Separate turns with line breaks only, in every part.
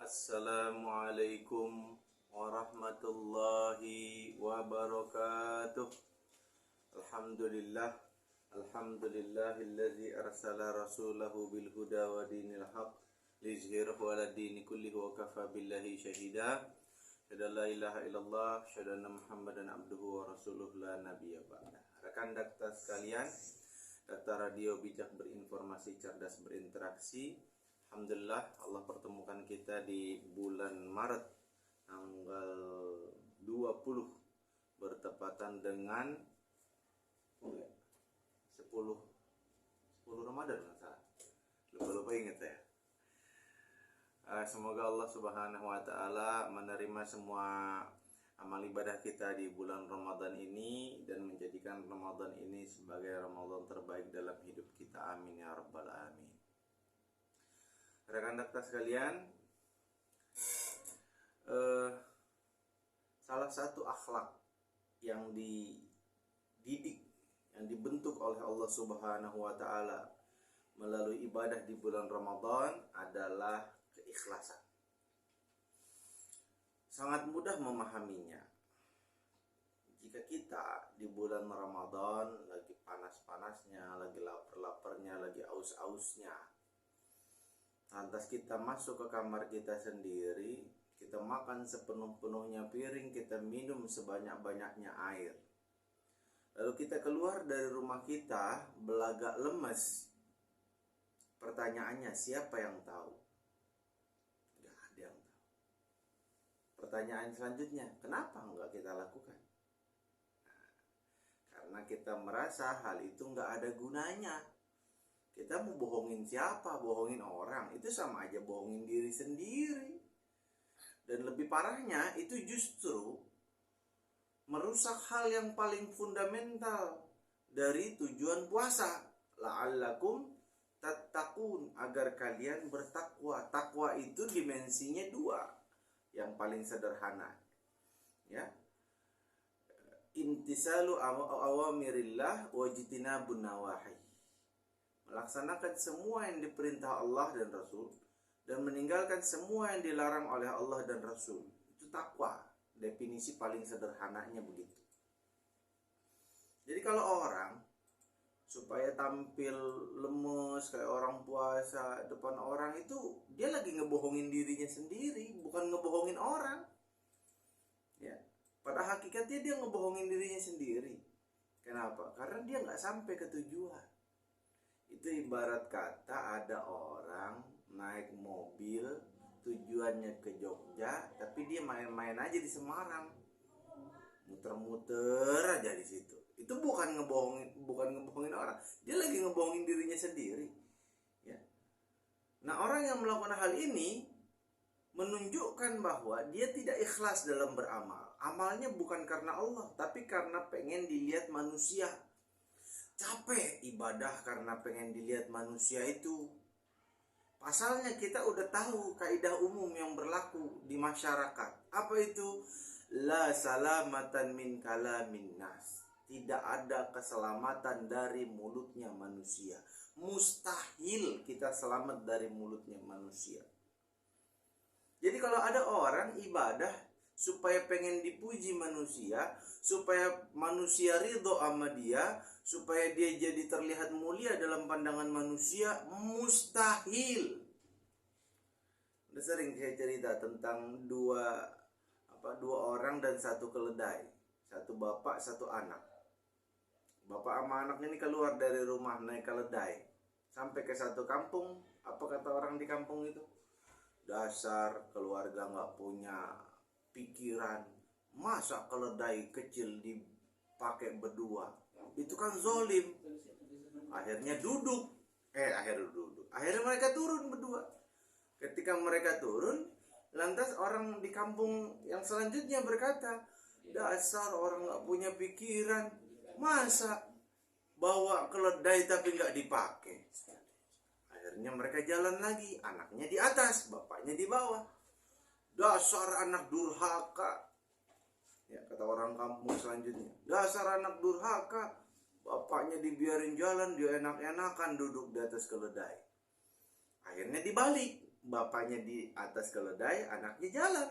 Assalamualaikum warahmatullahi wabarakatuh. Alhamdulillah. Alhamdulillahilladzi arsala rasulahu bil huda wa dinil haq liyuzhirahu 'ala dini kullihi wa kafa billahi syahida. Syada la ilaha illallah, syada anna Muhammadan abduhu wa rasuluh la nabiyya ba'da. Rekan dakta sekalian, Dakta Radio Bijak Berinformasi Cerdas Berinteraksi. Alhamdulillah Allah pertemukan kita di bulan Maret tanggal 20 bertepatan dengan 10 Ramadan nggak salah. Lupa ingat ya. Semoga Allah Subhanahu wa taala menerima semua amal ibadah kita di bulan Ramadan ini dan menjadikan Ramadan ini sebagai Ramadan terbaik dalam hidup kita. Amin ya rabbal alamin. Rekan dakta sekalian, salah satu akhlak yang dididik, yang dibentuk oleh Allah Subhanahu wa taala melalui ibadah di bulan Ramadan adalah keikhlasan. Sangat mudah memahaminya. Jika kita di bulan Ramadan lagi panas-panasnya, lagi lapar-laparnya, lagi aus-ausnya, lantas kita masuk ke kamar kita sendiri, kita makan sepenuh-penuhnya piring, kita minum sebanyak-banyaknya air. Lalu kita keluar dari rumah kita belagak lemes. Pertanyaannya, siapa yang tahu? Gak ada yang tahu. Pertanyaan selanjutnya, kenapa enggak kita lakukan? Karena kita merasa hal itu enggak ada gunanya. Kita mau bohongin siapa? Bohongin orang. Itu sama aja bohongin diri sendiri. Dan lebih parahnya, itu justru merusak hal yang paling fundamental dari tujuan puasa. La'allakum tattaqun, agar kalian bertakwa. Takwa itu dimensinya dua. Yang paling sederhana, ya, imtisalu awamirillah wajtinabun nawahi, melaksanakan semua yang diperintah Allah dan Rasul dan meninggalkan semua yang dilarang oleh Allah dan Rasul. Itu takwa. Definisi paling sederhananya begitu. Jadi kalau orang supaya tampil lemes kayak orang puasa depan orang, itu dia lagi ngebohongin dirinya sendiri, bukan ngebohongin orang. Ya, pada hakikatnya dia ngebohongin dirinya sendiri. Kenapa? Karena dia nggak sampai ke tujuan. Itu ibarat kata ada orang naik mobil tujuannya ke Jogja, tapi dia main-main aja di Semarang, muter-muter aja di situ. Itu bukan ngebohongin orang, dia lagi ngebohongin dirinya sendiri. Ya. Nah, orang yang melakukan hal ini menunjukkan bahwa dia tidak ikhlas dalam beramal. Amalnya bukan karena Allah, tapi karena pengen dilihat manusia. Capek ibadah karena pengen dilihat manusia itu. Pasalnya kita udah tahu kaidah umum yang berlaku di masyarakat. Apa itu? La salamatan min kalamin nas. Tidak ada keselamatan dari mulutnya manusia. Mustahil kita selamat dari mulutnya manusia. Jadi kalau ada orang ibadah supaya pengen dipuji manusia, supaya manusia ridho sama dia, supaya dia jadi terlihat mulia dalam pandangan manusia, mustahil. Udah sering saya cerita tentang dua orang dan satu keledai, satu bapak satu anak. Bapak sama anak ini keluar dari rumah naik keledai sampai ke satu kampung. Apa kata orang di kampung itu? Dasar keluarga gak punya pikiran, masa keledai kecil dipakai berdua, itu kan zolim. Akhirnya mereka turun berdua. Ketika mereka turun, lantas orang di kampung yang selanjutnya berkata, dasar orang gak punya pikiran, masa bawa keledai tapi gak dipakai. Akhirnya mereka jalan lagi, anaknya di atas, bapaknya di bawah. Dasar anak durhaka, ya kata orang kampung selanjutnya. Dasar anak durhaka, bapaknya dibiarin jalan, dia enak-enakan duduk di atas keledai. Akhirnya dibalik, bapaknya di atas keledai, anaknya jalan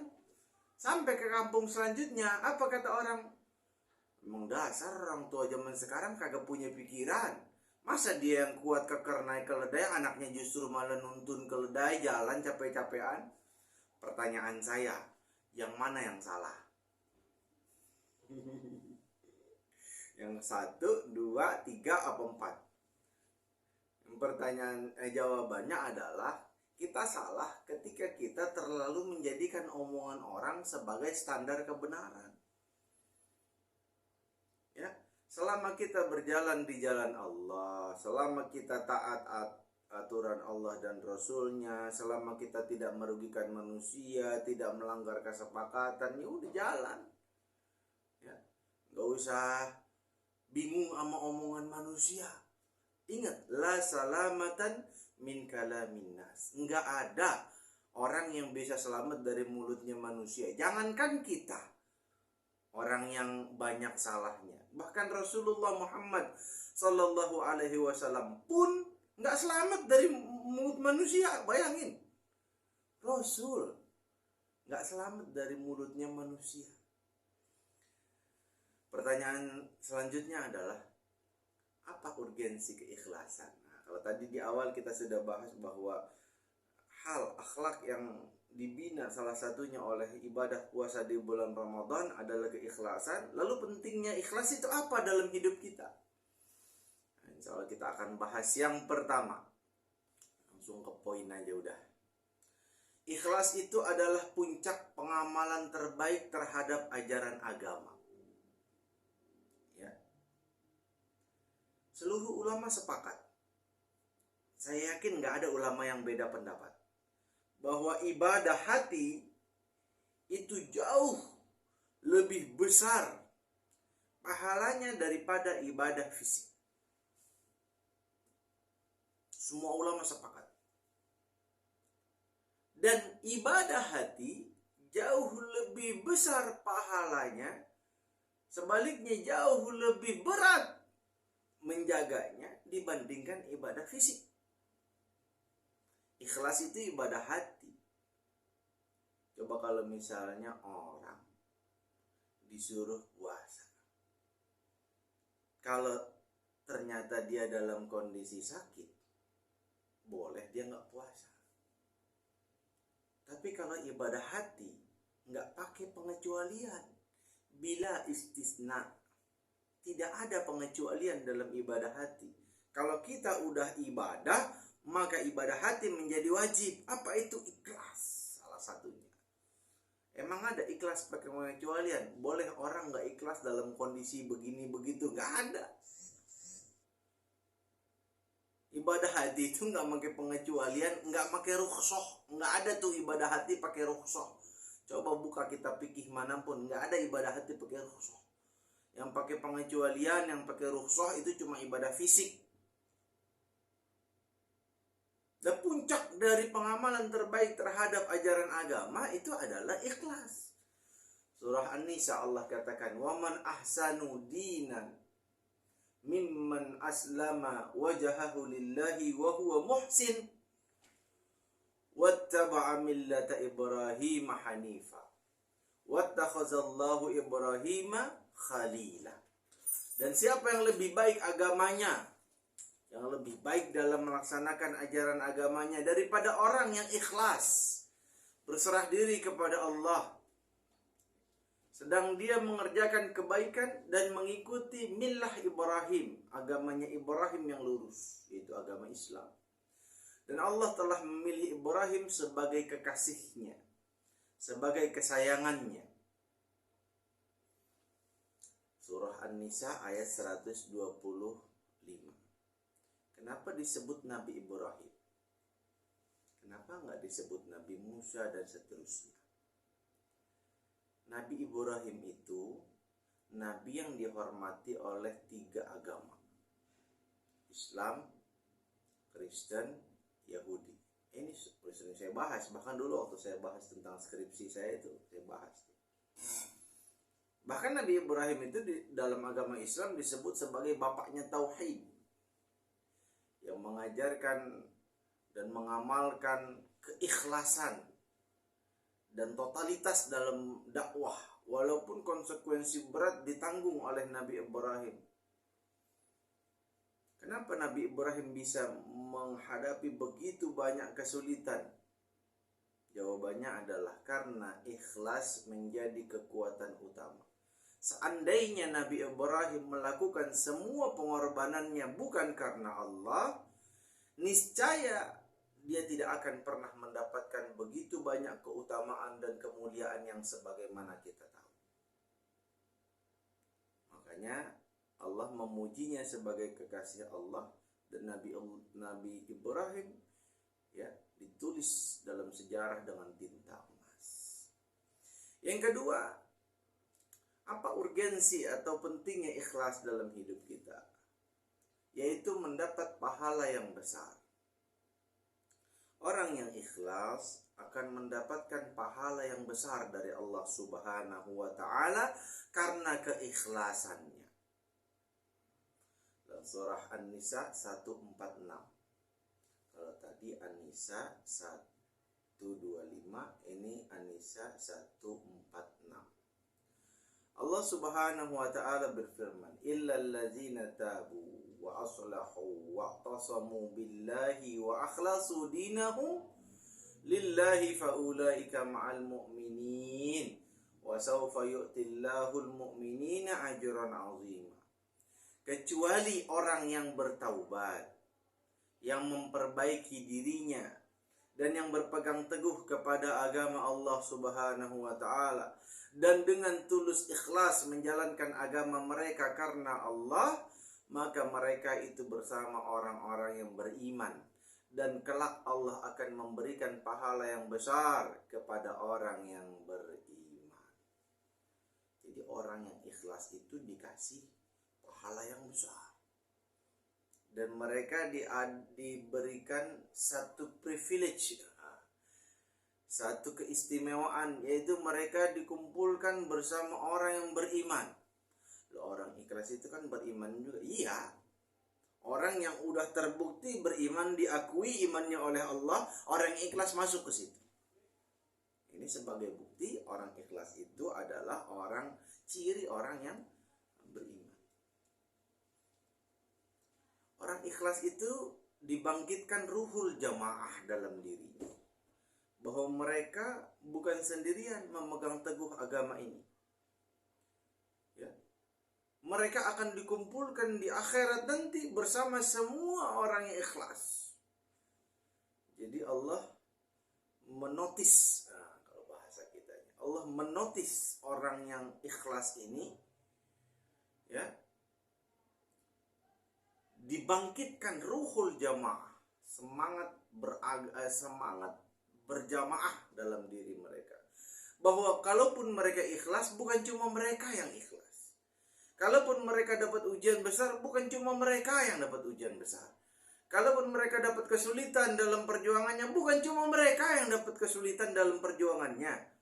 sampai ke kampung selanjutnya. Apa kata orang? Emang dasar orang tua zaman sekarang kagak punya pikiran. Masa dia yang kuat keker naik keledai, anaknya justru malah nuntun keledai jalan capek-capean? Pertanyaan saya, yang mana yang salah? Yang 1, 2, 3, apa 4? Jawabannya adalah kita salah ketika kita terlalu menjadikan omongan orang sebagai standar kebenaran. Ya, selama kita berjalan di jalan Allah, selama kita taat aturan Allah dan Rasulnya, selama kita tidak merugikan manusia, tidak melanggar kesepakatan, ya udah jalan. Ya, nggak usah bingung sama omongan manusia. Ingat, la salamatan min kalamin nas. Nggak ada orang yang bisa selamat dari mulutnya manusia. Jangankan kita, orang yang banyak salahnya. Bahkan Rasulullah Muhammad Sallallahu Alaihi Wasallam pun nggak selamat dari mulut manusia. Bayangin, Rasul nggak selamat dari mulutnya manusia. Pertanyaan selanjutnya adalah, apa urgensi keikhlasan? Nah, kalau tadi di awal kita sudah bahas bahwa hal akhlak yang dibina salah satunya oleh ibadah puasa di bulan Ramadan adalah keikhlasan. Lalu pentingnya ikhlas itu apa dalam hidup kita? Nah, insya Allah kita akan bahas yang pertama. Langsung ke poin aja udah. Ikhlas itu adalah puncak pengamalan terbaik terhadap ajaran agama. Ya. Seluruh ulama sepakat. Saya yakin gak ada ulama yang beda pendapat bahwa ibadah hati itu jauh lebih besar pahalanya daripada ibadah fisik. Semua ulama sepakat. Dan ibadah hati jauh lebih besar pahalanya, sebaliknya jauh lebih berat menjaganya dibandingkan ibadah fisik. Ikhlas itu ibadah hati. Coba kalau misalnya orang disuruh puasa, kalau ternyata dia dalam kondisi sakit, boleh dia nggak puasa. Tapi kalau ibadah hati nggak pakai pengecualian, bila istisna, tidak ada pengecualian dalam ibadah hati. Kalau kita udah ibadah, maka ibadah hati menjadi wajib. Apa itu? Ikhlas, salah satunya. Emang ada ikhlas pakai pengecualian? Boleh orang nggak ikhlas dalam kondisi begini begitu? Nggak ada. Ibadah hati itu nggak pakai pengecualian, nggak pakai rukhsah. Nggak ada tuh ibadah hati pakai rukhsah. Coba buka kitab fikih manapun, nggak ada ibadah hati pakai rukhsah. Yang pakai pengecualian, yang pakai rukhsah itu cuma ibadah fisik. Dan puncak dari pengamalan terbaik terhadap ajaran agama itu adalah ikhlas. Surah An-Nisa Allah katakan, "Waman ahsanu dinan mimman aslama wajahahu lillahi wa huwa muhsin wattaba'a millata Ibrahim hanifa wattakhazallahu Ibrahim khalila." Dan siapa yang lebih baik agamanya, yang lebih baik dalam melaksanakan ajaran agamanya daripada orang yang ikhlas berserah diri kepada Allah, sedang dia mengerjakan kebaikan dan mengikuti millah Ibrahim, agamanya Ibrahim yang lurus, yaitu agama Islam. Dan Allah telah memilih Ibrahim sebagai kekasihnya, sebagai kesayangannya. Surah An-Nisa ayat 125. Kenapa disebut Nabi Ibrahim? Kenapa nggak disebut Nabi Musa dan seterusnya? Nabi Ibrahim itu nabi yang dihormati oleh 3 agama: Islam, Kristen, Yahudi. Ini sering saya bahas, bahkan dulu waktu saya bahas tentang skripsi saya itu saya bahas. Bahkan Nabi Ibrahim itu di dalam agama Islam disebut sebagai bapaknya tauhid, yang mengajarkan dan mengamalkan keikhlasan dan totalitas dalam dakwah, walaupun konsekuensi berat ditanggung oleh Nabi Ibrahim. Kenapa Nabi Ibrahim bisa menghadapi begitu banyak kesulitan? Jawabannya adalah karena ikhlas menjadi kekuatan utama. Seandainya Nabi Ibrahim melakukan semua pengorbanannya bukan karena Allah, niscaya dia tidak akan pernah mendapatkan begitu banyak keutamaan dan kemuliaan yang sebagaimana kita tahu. Makanya Allah memujinya sebagai kekasih Allah, dan Nabi Ibrahim ya ditulis dalam sejarah dengan tinta emas. Yang kedua, apa urgensi atau pentingnya ikhlas dalam hidup kita? Yaitu mendapat pahala yang besar. Orang yang ikhlas akan mendapatkan pahala yang besar dari Allah Subhanahu wa ta'ala karena keikhlasannya. Dalam surah An-Nisa 146. Kalau tadi An-Nisa 125, ini An-Nisa 146. Allah Subhanahu wa ta'ala berfirman, illal ladzina tabu wa aslahu wa tasamu billahi wa akhlasu dinahum lillahi faulaika ma'al mu'minin wa sawfa yu'tillahu al-mu'minina ajran 'azima. Kecuali orang yang bertaubat, yang memperbaiki dirinya, dan yang berpegang teguh kepada agama Allah Subhanahu wa ta'ala, dan dengan tulus ikhlas menjalankan agama mereka karena Allah, maka mereka itu bersama orang-orang yang beriman, dan kelak Allah akan memberikan pahala yang besar kepada orang yang beriman. Jadi orang yang ikhlas itu dikasih pahala yang besar, dan mereka diberikan satu privilege, satu keistimewaan, yaitu mereka dikumpulkan bersama orang yang beriman. Orang ikhlas itu kan beriman juga. Iya, orang yang udah terbukti beriman, diakui imannya oleh Allah, orang yang ikhlas masuk ke situ. Ini sebagai bukti orang ikhlas itu adalah ciri orang yang beriman. Orang ikhlas itu dibangkitkan ruhul jamaah dalam dirinya, bahwa mereka bukan sendirian memegang teguh agama ini. Ya. Mereka akan dikumpulkan di akhirat nanti bersama semua orang yang ikhlas. Jadi Allah menotis, kalau bahasa kita, Allah menotis orang yang ikhlas ini, ya, dibangkitkan ruhul jamaah, semangat berjamaah dalam diri mereka, bahwa kalaupun mereka ikhlas, bukan cuma mereka yang ikhlas. Kalaupun mereka dapat ujian besar, bukan cuma mereka yang dapat ujian besar. Kalaupun mereka dapat kesulitan dalam perjuangannya, bukan cuma mereka yang dapat kesulitan dalam perjuangannya.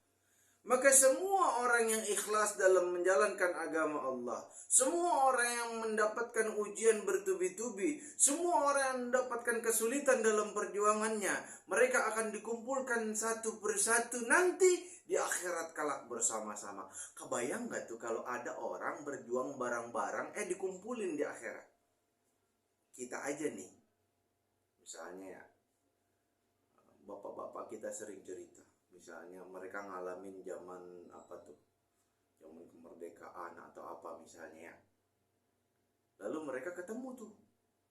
Maka semua orang yang ikhlas dalam menjalankan agama Allah, semua orang yang mendapatkan ujian bertubi-tubi, semua orang yang mendapatkan kesulitan dalam perjuangannya, mereka akan dikumpulkan satu persatu nanti di akhirat kelak bersama-sama. Kebayang gak tuh kalau ada orang berjuang bareng-bareng, dikumpulin di akhirat? Kita aja nih, misalnya ya, bapak-bapak kita sering cerita. Misalnya mereka ngalamin zaman zaman kemerdekaan atau apa misalnya ya. Lalu mereka ketemu tuh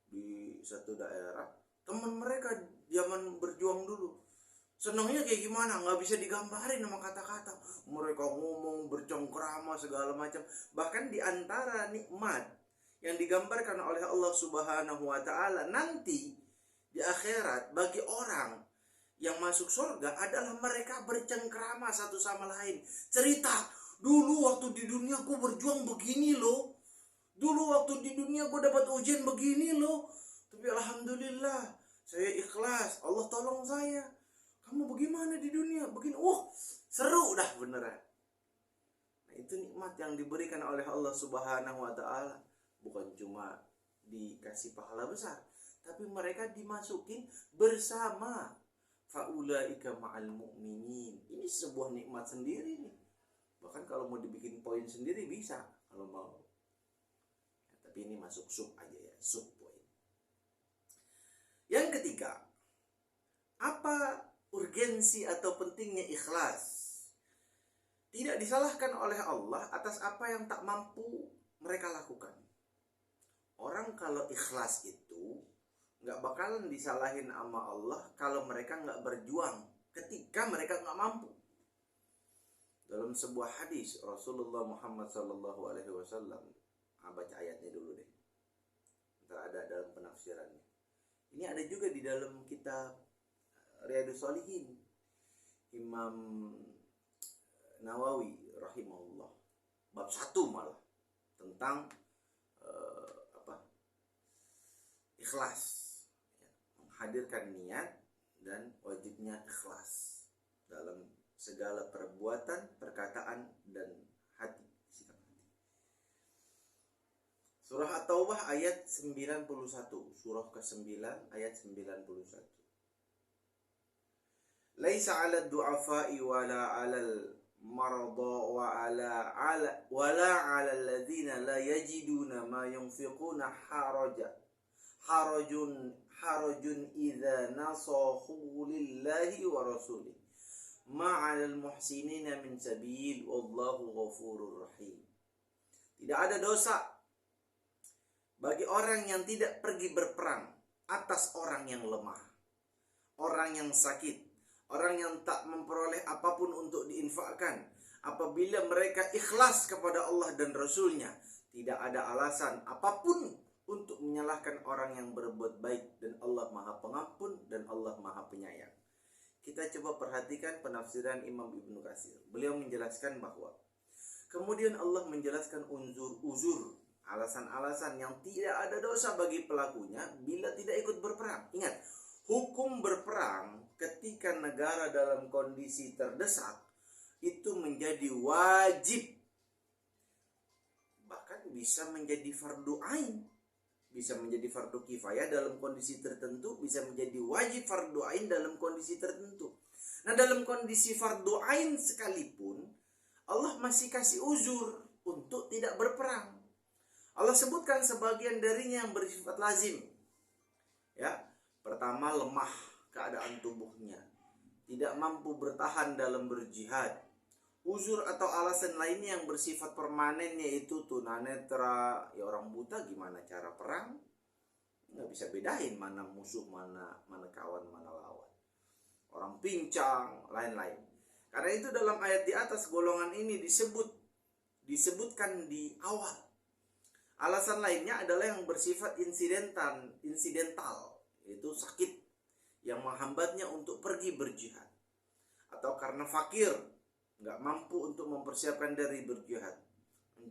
di satu daerah, teman mereka zaman berjuang dulu. Senangnya kayak gimana? Nggak bisa digambarin sama kata-kata. Mereka ngomong, bercengkrama segala macam. Bahkan di antara nikmat yang digambarkan oleh Allah Subhanahu wa ta'ala nanti di akhirat bagi orang yang masuk surga adalah mereka bercengkrama satu sama lain. Cerita, dulu waktu di dunia gue berjuang begini loh. Dulu waktu di dunia gue dapat ujian begini loh. Tapi alhamdulillah, saya ikhlas. Allah tolong saya. Kamu bagaimana di dunia? Begini, seru dah beneran. Nah, itu nikmat yang diberikan oleh Allah Subhanahu wa ta'ala. Bukan cuma dikasih pahala besar, tapi mereka dimasukin bersama faulaika ma'al mu'minin. Ini sebuah nikmat sendiri nih. Bahkan kalau mau dibikin poin sendiri bisa kalau mau. Ya, tapi ini masuk sub aja ya, sub poin. Yang ketiga, apa urgensi atau pentingnya ikhlas? Tidak disalahkan oleh Allah atas apa yang tak mampu mereka lakukan. Orang kalau ikhlas itu nggak bakalan disalahin sama Allah kalau mereka nggak berjuang ketika mereka nggak mampu. Dalam sebuah hadis Rasulullah Muhammad SAW, baca ayatnya dulu deh. Ntar ada dalam penafsirannya. Ini ada juga di dalam kitab Riyadhus Shalihin Imam Nawawi rahimahullah, bab 1 malah tentang ikhlas, ya, menghadirkan niat dan wajibnya ikhlas dalam segala perbuatan, perkataan dan hati, sikap hati. Surah At-Taubah ayat 91, surah ke-9 ayat 91. Laisa 'alad du'afa'i wala 'alal marada wala 'alal ladzina la yajiduna ma yunfiquna harajun idza nasahu lillahi wa rasulih ma 'alal muhsinina min sabil wallahu ghafurur rahim. Tidak ada dosa bagi orang yang tidak pergi berperang atas orang yang lemah, orang yang sakit, orang yang tak memperoleh apapun untuk diinfakkan. Apabila mereka ikhlas kepada Allah dan Rasulnya, tidak ada alasan apapun untuk menyalahkan orang yang berbuat baik. Dan Allah Maha Pengampun dan Allah Maha Penyayang. Kita coba perhatikan penafsiran Imam Ibnu Katsir. Beliau menjelaskan bahwa kemudian Allah menjelaskan uzur-uzur, alasan-alasan yang tidak ada dosa bagi pelakunya bila tidak ikut berperang. Ingat, hukum berperang ketika negara dalam kondisi terdesak itu menjadi wajib, bahkan bisa menjadi fardu ain, bisa menjadi fardu kifayah dalam kondisi tertentu, bisa menjadi wajib fardu ain dalam kondisi tertentu. Nah, dalam kondisi fardu ain sekalipun Allah masih kasih uzur untuk tidak berperang. Allah sebutkan sebagian darinya yang bersifat lazim. Ya, pertama, lemah keadaan tubuhnya, tidak mampu bertahan dalam berjihad. Uzur atau alasan lainnya yang bersifat permanen yaitu tunanetra, ya orang buta gimana cara perang, nggak bisa bedain mana musuh, mana kawan, mana lawan. Orang pincang, lain-lain. Karena itu dalam ayat di atas golongan ini disebutkan di awal. Alasan lainnya adalah yang bersifat insidental, yaitu sakit yang menghambatnya untuk pergi berjihad, atau karena fakir, nggak mampu untuk mempersiapkan diri berjihad.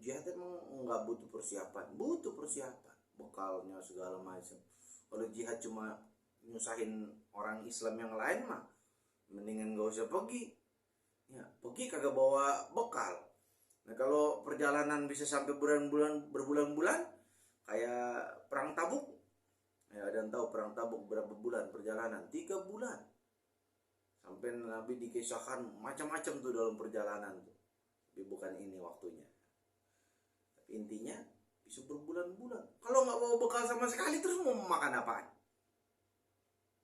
Jihad emang nggak butuh persiapan, bekalnya segala macam. Kalau jihad cuma nyusahin orang Islam yang lain mah mendingan nggak usah pergi. Ya, pergi kagak bawa bekal. Nah, kalau perjalanan bisa sampai berbulan-bulan, kayak perang Tabuk. Ya, ada yang tahu perang Tabuk berapa bulan perjalanan? 3 bulan. Sampai Nabi dikisahkan macam-macam tuh dalam perjalanan tuh. Tapi bukan ini waktunya. Tapi intinya bisa berbulan-bulan. Kalau nggak bawa bekal sama sekali, terus mau makan apaan?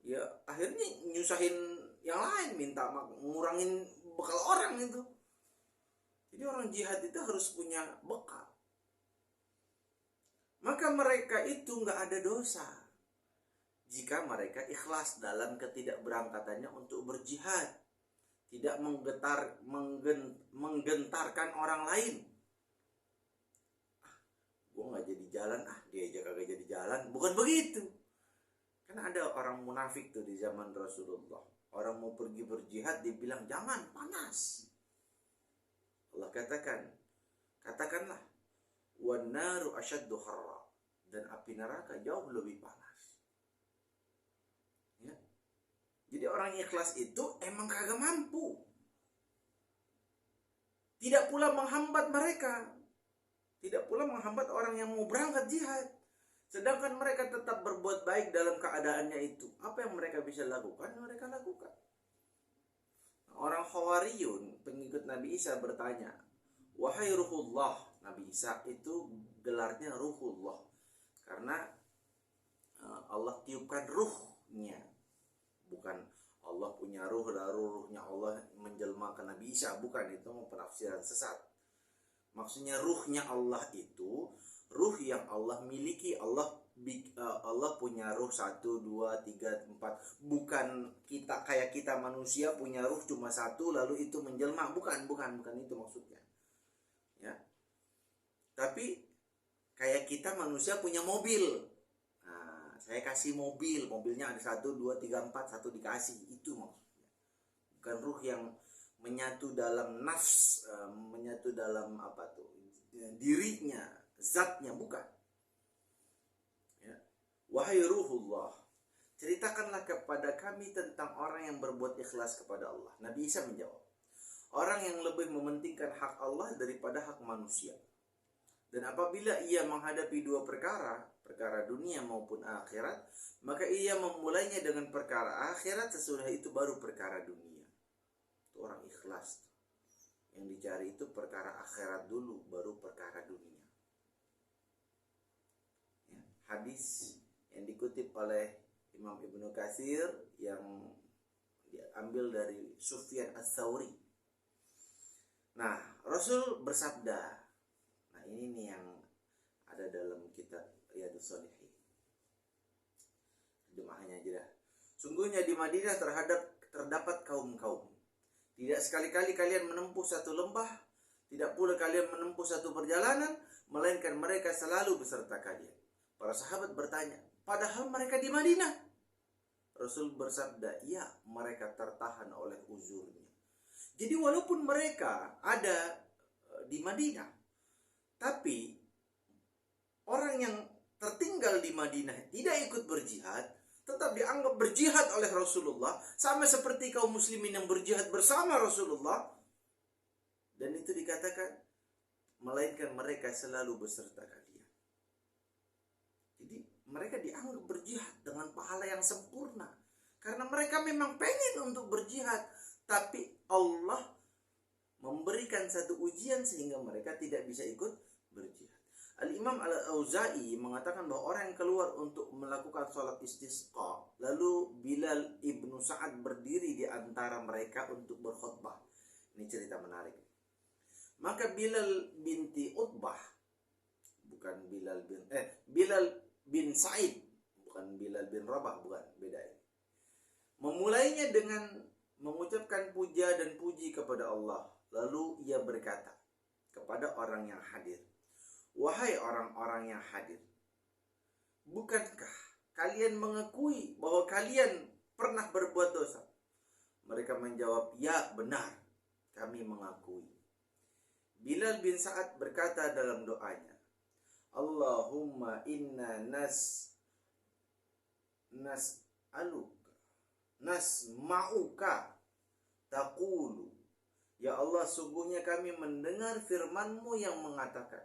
Ya akhirnya nyusahin yang lain, minta ngurangin bekal orang itu. Jadi orang jihad itu harus punya bekal. Maka mereka itu nggak ada dosa jika mereka ikhlas dalam ketidakberangkatannya untuk berjihad, tidak menggentarkan orang lain. Gue nggak jadi jalan, dia aja kagak jadi jalan. Bukan begitu. Kan ada orang munafik tuh di zaman Rasulullah. Orang mau pergi berjihad, dibilang jangan, panas. Allah katakanlah, wan naru asyaddu harra, dan api neraka jauh lebih panas. Ya. Jadi orang ikhlas itu emang kagak mampu. Tidak pula menghambat mereka. Tidak pula menghambat orang yang mau berangkat jihad. Sedangkan mereka tetap berbuat baik dalam keadaannya itu. Apa yang mereka bisa lakukan, mereka lakukan. Orang Hawariyun, pengikut Nabi Isa bertanya, wahai Ruhullah. Nabi Isa itu gelarnya Ruhullah karena Allah tiupkan ruhnya, bukan Allah punya ruh lalu ruhnya Allah menjelma ke Nabi Isa, bukan, itu penafsiran sesat. Maksudnya ruhnya Allah itu ruh yang Allah miliki. Allah punya ruh 1, 2, 3, 4. Bukan kita kayak kita manusia punya ruh cuma 1 lalu itu menjelma, bukan itu maksudnya. Ya. Tapi kayak kita manusia punya mobil. Nah, saya kasih mobilnya ada 1, 2, 3, 4, 1 dikasih, itu maksudnya. Bukan ruh yang menyatu dalam nafs, menyatu dalam dirinya, zatnya, bukan. Ya. Wahai Ruhullah, ceritakanlah kepada kami tentang orang yang berbuat ikhlas kepada Allah. Nabi Isa menjawab, orang yang lebih mementingkan hak Allah daripada hak manusia. Dan apabila ia menghadapi 2 perkara dunia maupun akhirat, maka ia memulainya dengan perkara akhirat, sesudah itu baru perkara dunia. Itu orang ikhlas. Yang dicari itu perkara akhirat dulu, baru perkara dunia. Ya, hadis yang dikutip oleh Imam Ibnu Katsir yang diambil dari Sufyan Ats-Tsauri. Nah, Rasul bersabda, ini nih yang ada dalam kitab Riyadhus Shalihin. Jemaahnya aja dah. Sungguhnya di Madinah terdapat kaum-kaum. Tidak sekali-kali kalian menempuh satu lembah, tidak pula kalian menempuh satu perjalanan, melainkan mereka selalu beserta kalian. Para sahabat bertanya, padahal mereka di Madinah? Rasul bersabda, ya, mereka tertahan oleh uzurnya. Jadi walaupun mereka ada di Madinah, tapi orang yang tertinggal di Madinah tidak ikut berjihad, tetap dianggap berjihad oleh Rasulullah, sama seperti kaum muslimin yang berjihad bersama Rasulullah. Dan itu dikatakan, melainkan mereka selalu beserta kalian. Jadi mereka dianggap berjihad dengan pahala yang sempurna, karena mereka memang pengen untuk berjihad, tapi Allah memberikan satu ujian sehingga mereka tidak bisa ikut berjihad. Al-Imam Al-Auza'i mengatakan bahwa orang yang keluar untuk melakukan sholat istisqa, lalu Bilal ibnu Sa'ad berdiri di antara mereka untuk berkhutbah. Ini cerita menarik. Maka Bilal binti Utbah, bukan Bilal bin Sa'id, bukan Bilal bin Rabah, bukan, beda ini. Memulainya dengan mengucapkan puja dan puji kepada Allah. Lalu ia berkata kepada orang yang hadir, wahai orang-orang yang hadir, bukankah kalian mengakui bahwa kalian pernah berbuat dosa? Mereka menjawab, ya, benar, kami mengakui. Bilal bin Sa'ad berkata dalam doanya, Allahumma inna nasma'uka taqulu, ya Allah, sungguhnya kami mendengar firman-Mu yang mengatakan,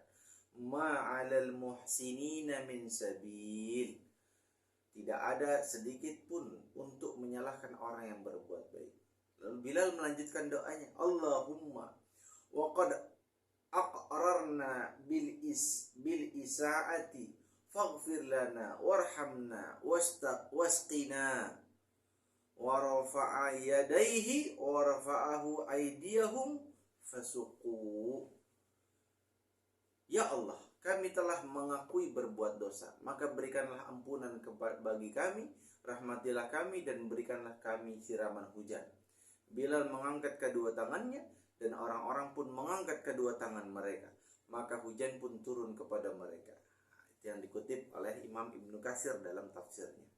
ma'alal muhsinina min sabil. Tidak ada sedikit pun untuk menyalahkan orang yang berbuat baik. Lalu Bilal melanjutkan doanya, Allahumma wa qad aqrarna bil isaati faghfir lana warhamna wasqina. Wa rafa'a yadayhi wa rafa'ahu aydiyahum fasuqu. Ya Allah, kami telah mengakui berbuat dosa, maka berikanlah ampunan bagi kami, rahmatilah kami, dan berikanlah kami siraman hujan. Bilal mengangkat kedua tangannya, dan orang-orang pun mengangkat kedua tangan mereka, maka hujan pun turun kepada mereka. Itu yang dikutip oleh Imam Ibnu Katsir dalam tafsirnya.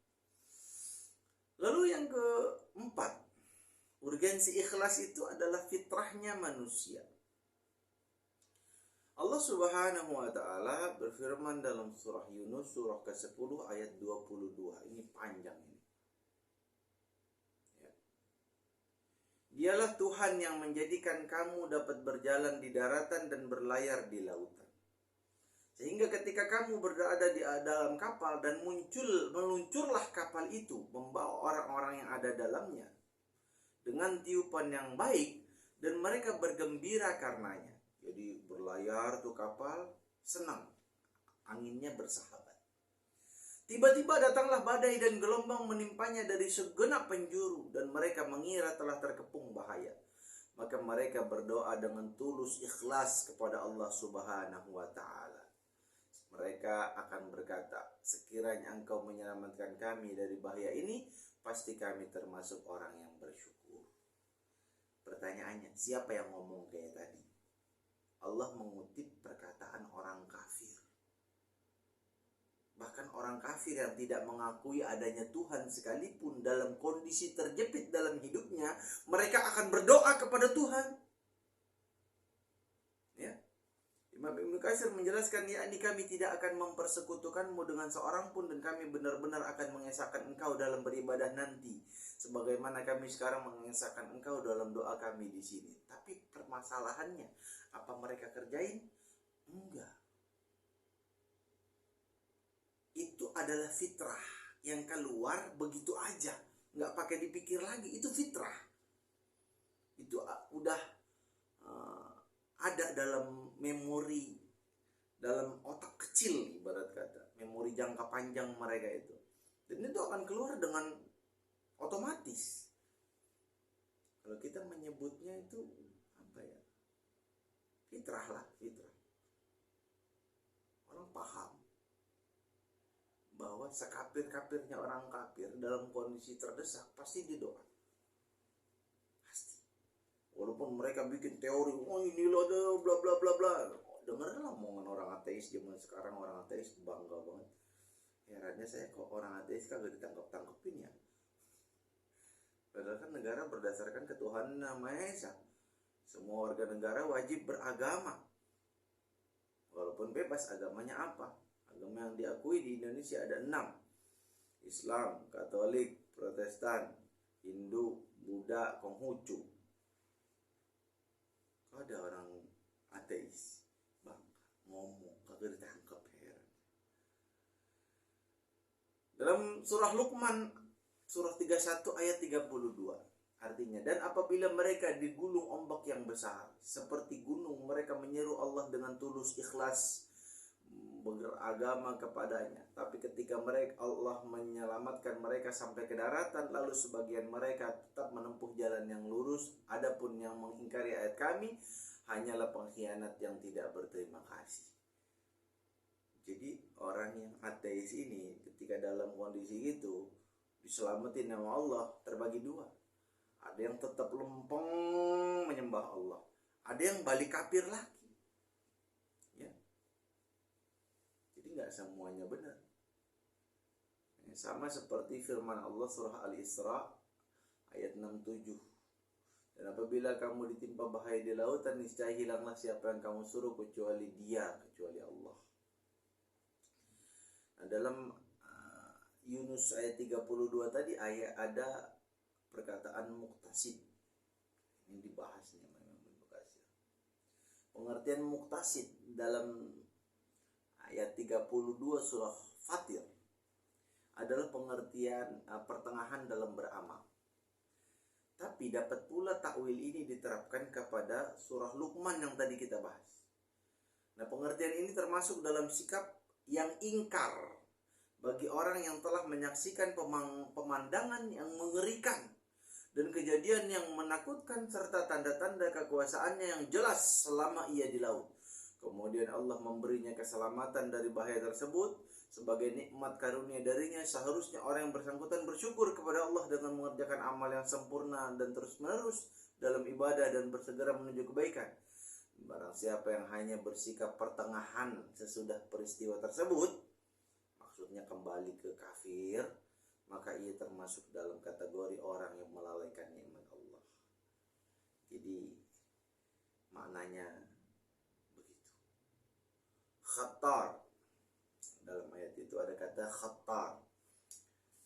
Lalu yang keempat, urgensi ikhlas itu adalah fitrahnya manusia. Allah Subhanahu wa ta'ala berfirman dalam surah Yunus surah ke-10 ayat 22. Ini panjang ini. Ya. Dialah Tuhan yang menjadikan kamu dapat berjalan di daratan dan berlayar di lautan. Sehingga ketika kamu berada di dalam kapal dan meluncurlah kapal itu membawa orang-orang yang ada dalamnya, dengan tiupan yang baik dan mereka bergembira karenanya. Jadi berlayar tuh kapal, senang, anginnya bersahabat. Tiba-tiba datanglah badai dan gelombang menimpanya dari segenap penjuru dan mereka mengira telah terkepung bahaya. Maka mereka berdoa dengan tulus ikhlas kepada Allah Subhanahu wa taala. Mereka akan berkata, sekiranya Engkau menyelamatkan kami dari bahaya ini, pasti kami termasuk orang yang bersyukur. Pertanyaannya, siapa yang ngomong kayak tadi? Allah mengutip perkataan orang kafir. Bahkan orang kafir yang tidak mengakui adanya Tuhan sekalipun dalam kondisi terjepit dalam hidupnya, mereka akan berdoa kepada Tuhan. Ya. Imam Ibnu Katsir menjelaskan, yakni kami tidak akan mempersekutukanmu dengan seorang pun dan kami benar-benar akan mengesahkan engkau dalam beribadah nanti, sebagaimana kami sekarang mengesahkan engkau dalam doa kami di sini. Tapi permasalahannya, apa mereka kerjain? Enggak. Itu adalah fitrah yang keluar begitu aja, nggak pakai dipikir lagi. Itu fitrah. Itu udah ada dalam memori, dalam otak kecil ibarat kata, memori jangka panjang mereka itu. Dan itu akan keluar dengan otomatis. Kalau kita menyebutnya itu apa ya? Fitrah lah, fitrah. Orang paham bahwa sekafir-kafirnya orang kafir dalam kondisi terdesak pasti didoa. Pasti. Walaupun mereka bikin teori, oh inilah bla bla bla bla. Dengarlah omongan orang ateis zaman sekarang, orang ateis bangga banget. Herannya saya kok orang ateis kagak ditangkap-tangkepin ya. Padahal kan negara berdasarkan ketuhanan Yang Maha Esa. Semua warga negara wajib beragama. Walaupun bebas agamanya apa. Agama yang diakui di Indonesia ada 6. Islam, Katolik, Protestan, Hindu, Buddha, Konghucu. Ada orang ateis bang ngomong kagak ditangkap, heran. Dalam surah Luqman surah 31 ayat 32 artinya, dan apabila mereka digulung ombak yang besar seperti gunung, mereka menyeru Allah dengan tulus ikhlas beragama kepadanya. Tapi ketika Allah menyelamatkan mereka sampai ke daratan, lalu sebagian mereka tetap menempuh jalan yang lurus. Adapun yang mengingkari ayat kami hanyalah pengkhianat yang tidak berterima kasih. Jadi orang yang ateis ini ketika dalam kondisi itu diselamatin sama Allah terbagi dua. Ada yang tetap lempeng menyembah Allah, ada yang balik kafir lagi. Nggak semuanya benar. Sama seperti firman Allah surah Al-Isra ayat 67. Dan apabila kamu ditimpa bahaya di lautan, niscaya hilanglah siapa yang kamu suruh kecuali Dia, kecuali Allah. Nah, dalam Yunus ayat 32 tadi ayat ada perkataan muktasid. Ini dibahasnya memang Ibnu. Pengertian muktasid dalam ayat 32 surah Fatir adalah pengertian pertengahan dalam beramal. Tapi dapat pula takwil ini diterapkan kepada surah Luqman yang tadi kita bahas. Nah, pengertian ini termasuk dalam sikap yang ingkar bagi orang yang telah menyaksikan pemandangan yang mengerikan dan kejadian yang menakutkan serta tanda-tanda kekuasaannya yang jelas selama ia di laut. Kemudian Allah memberinya keselamatan dari bahaya tersebut sebagai nikmat karunia darinya. Seharusnya orang yang bersangkutan bersyukur kepada Allah dengan mengerjakan amal yang sempurna dan terus-menerus dalam ibadah dan bersegera menuju kebaikan. Barang siapa yang hanya bersikap pertengahan sesudah peristiwa tersebut, maksudnya kembali ke kafir, maka ia termasuk dalam kategori orang yang melalaikan nikmat Allah. Jadi maknanya khattar. Dalam ayat itu ada kata khattar.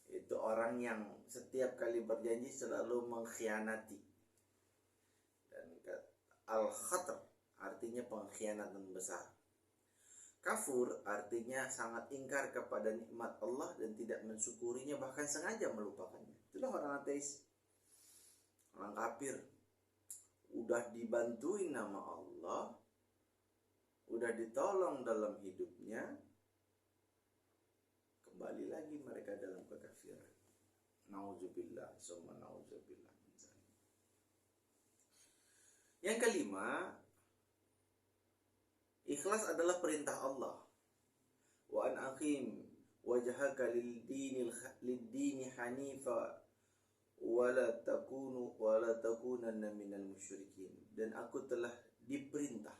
Itu orang yang setiap kali berjanji selalu mengkhianati. Dan al-khatr artinya pengkhianatan besar. Kafur artinya sangat ingkar kepada nikmat Allah dan tidak mensyukurinya, bahkan sengaja melupakannya. Itulah orang ateis. orang kafir udah dibantuin nama Allah, udah ditolong dalam hidupnya, kembali lagi mereka dalam kekafiran. Nauzubillah, summa nauzubillah. Yang kelima, ikhlas adalah perintah Allah. Wa an aqim wajhaka lid-dini hanifa wa la takunanna minal musyrikin. Dan aku telah diperintah,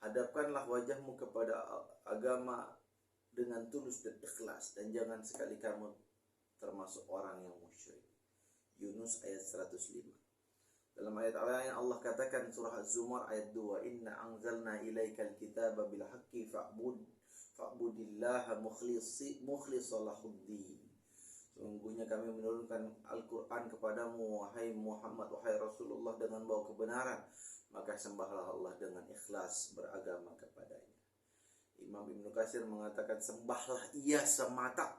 hadapkanlah wajahmu kepada agama dengan tulus dan ikhlas, dan jangan sekali kamu termasuk orang yang musyrik. Yunus ayat 105. Dalam ayat lain Allah katakan surah Az-Zumar ayat 2, inna anzalna ilaikal kitaba bil haqqi fa'budillaha mukhlishal lahuddin. Sungguhnya kami menurunkan Al-Quran kepadamu, wahai Muhammad, wahai Rasulullah, dengan bawa kebenaran, maka sembahlah Allah dengan ikhlas beragama kepadanya. Imam Ibnu Katsir mengatakan, sembahlah ia semata,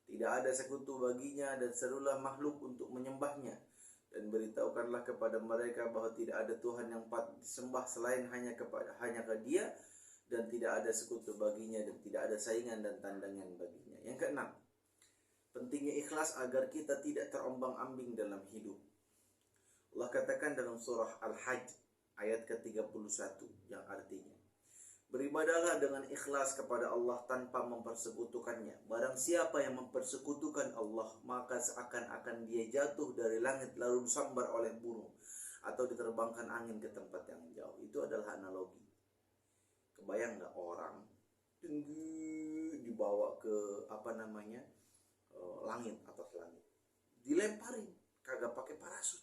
tidak ada sekutu baginya, dan serulah makhluk untuk menyembahnya, dan beritahukanlah kepada mereka bahwa tidak ada Tuhan yang patut disembah selain hanya ke Dia, dan tidak ada sekutu baginya, dan tidak ada saingan dan tandingan baginya. Yang keenam, pentingnya ikhlas agar kita tidak terombang-ambing dalam hidup. Allah katakan dalam surah Al-Hajj ayat ke-31 yang artinya, beribadahlah dengan ikhlas kepada Allah tanpa mempersekutukannya. Barang siapa yang mempersekutukan Allah, maka seakan-akan dia jatuh dari langit lalu disambar oleh burung, atau diterbangkan angin ke tempat yang jauh. Itu adalah analogi. Kebayang nggak orang tinggi dibawa ke langit, atas langit, dilemparin, kagak pakai parasut,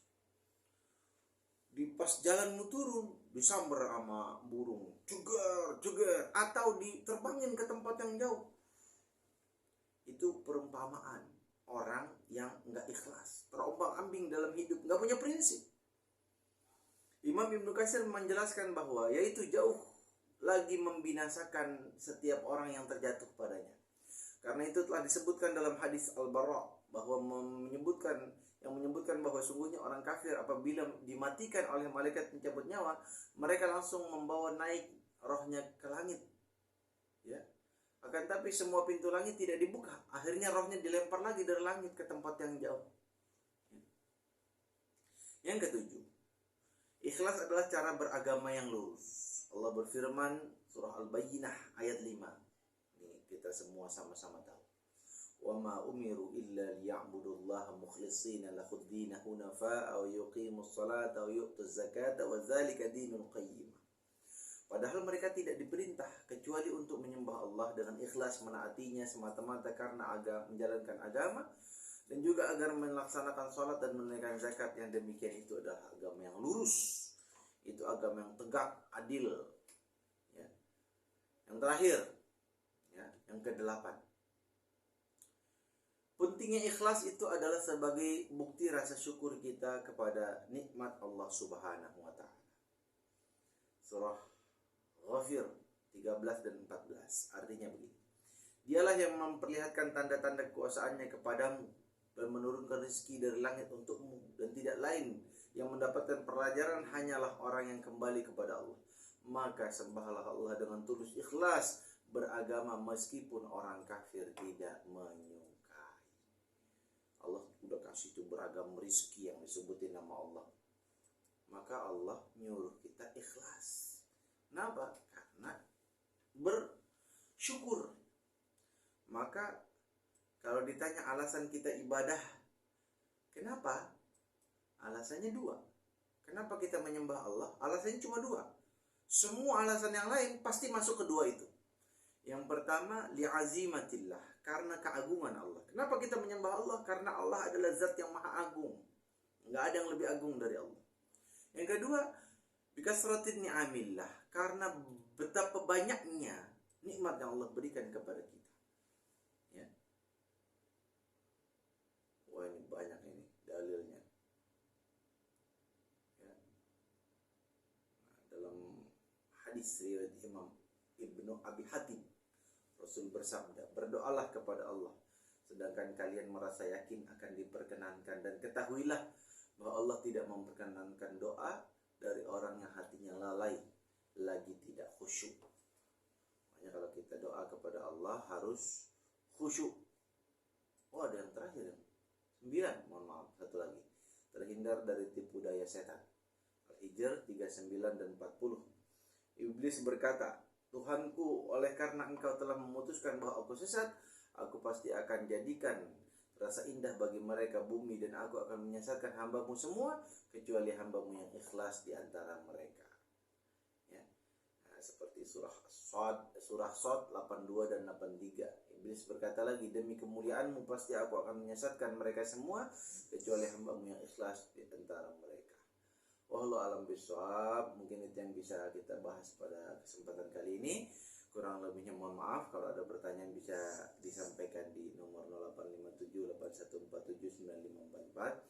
di pas jalan mau turun disambar sama burung, jeger, atau diterbangin ke tempat yang jauh. Itu perumpamaan orang yang nggak ikhlas, terombang-ambing dalam hidup, nggak punya prinsip. Imam Ibnu Katsir menjelaskan bahwa yaitu jauh lagi membinasakan setiap orang yang terjatuh padanya. Karena itu telah disebutkan dalam hadis Al-Bara bahwa menyebutkan bahwa sungguhnya orang kafir apabila dimatikan oleh malaikat pencabut nyawa, mereka langsung membawa naik rohnya ke langit. Ya. Akan tapi semua pintu langit tidak dibuka. Akhirnya rohnya dilempar lagi dari langit ke tempat yang jauh. Yang ketujuh, ikhlas adalah cara beragama yang lurus. Allah berfirman surah Al-Bayyinah ayat 5. Ini kita semua sama-sama tahu. Wa ma umiru illa liya'budullaha mukhlishina lahuddin hunafa'a wa yuqimus salata wa yu'tuz zakata wa dzalika dinul qayyim. Padahal mereka tidak diperintah kecuali untuk menyembah Allah dengan ikhlas, menaatinya semata-mata karena menjalankan agama, dan juga agar melaksanakan salat dan menunaikan zakat. Yang demikian itu adalah agama yang lurus. Itu agama yang tegak, adil. Ya. Yang terakhir, ya, yang ke-8. Pentingnya ikhlas itu adalah sebagai bukti rasa syukur kita kepada nikmat Allah Subhanahu wa taala. Surah Ghafir 13 dan 14 artinya begini. Dialah yang memperlihatkan tanda-tanda kekuasaannya kepadamu dan menurunkan rezeki dari langit untukmu, dan tidak lain yang mendapatkan pelajaran hanyalah orang yang kembali kepada Allah. Maka sembahlah Allah dengan tulus ikhlas beragama meskipun orang kafir tidak menyukai. Allah udah kasih itu beragam rezeki yang disebutin nama Allah. Maka Allah nyuruh kita ikhlas. Kenapa? Karena bersyukur. Maka kalau ditanya alasan kita ibadah, kenapa? Alasannya 2. Kenapa kita menyembah Allah? Alasannya cuma 2. Semua alasan yang lain pasti masuk ke 2 itu. Yang pertama, li'azimatillah, karena keagungan Allah. Kenapa kita menyembah Allah? Karena Allah adalah zat yang maha agung. Nggak ada yang lebih agung dari Allah. Yang kedua, bikasratin ni'amillah, karena betapa banyaknya nikmat yang Allah berikan kepada kita. Ya. Wah, ini banyak ini dalilnya. Ya. Nah, dalam hadis riwayat Imam Ibnu Abi Hatim, Rasul bersabda, berdoalah kepada Allah sedangkan kalian merasa yakin akan diperkenankan, dan ketahuilah bahwa Allah tidak memperkenankan doa dari orang yang hatinya lalai lagi tidak khusyuk. Makanya kalau kita doa kepada Allah harus khusyuk. Oh, ada yang terakhir, 9, mohon maaf, satu lagi. Terhindar dari tipu daya setan. Al-Hijr 39 dan 40. Iblis berkata, Tuhanku, oleh karena engkau telah memutuskan bahwa aku sesat, aku pasti akan jadikan rasa indah bagi mereka bumi, dan aku akan menyesatkan hambamu semua kecuali hambamu yang ikhlas di antara mereka. Ya. Nah, seperti surah Shad 82 dan 83. Iblis berkata lagi, demi kemuliaanmu pasti aku akan menyesatkan mereka semua kecuali hambamu yang ikhlas di antara mereka. Wallahu a'lam bishawab. Mungkin itu yang bisa kita bahas pada kesempatan kali ini. Kurang lebihnya mohon maaf. Kalau ada pertanyaan bisa disampaikan di nomor 085781479544.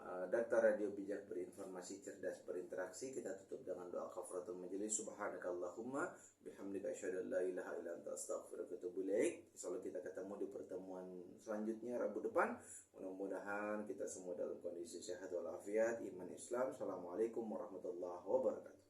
Data Radio Bijak berinformasi, cerdas berinteraksi. Kita tutup dengan doa kafaratul majelis. Subhanakallahumma bihamdika asyhadu an la ilaha illa anta astaghfiruka wa atubu ilaik. Insyaallah kita ketemu di pertemuan selanjutnya Rabu depan. Mudah-mudahan kita semua dalam kondisi sehat walafiat, iman Islam. Assalamualaikum warahmatullahi wabarakatuh.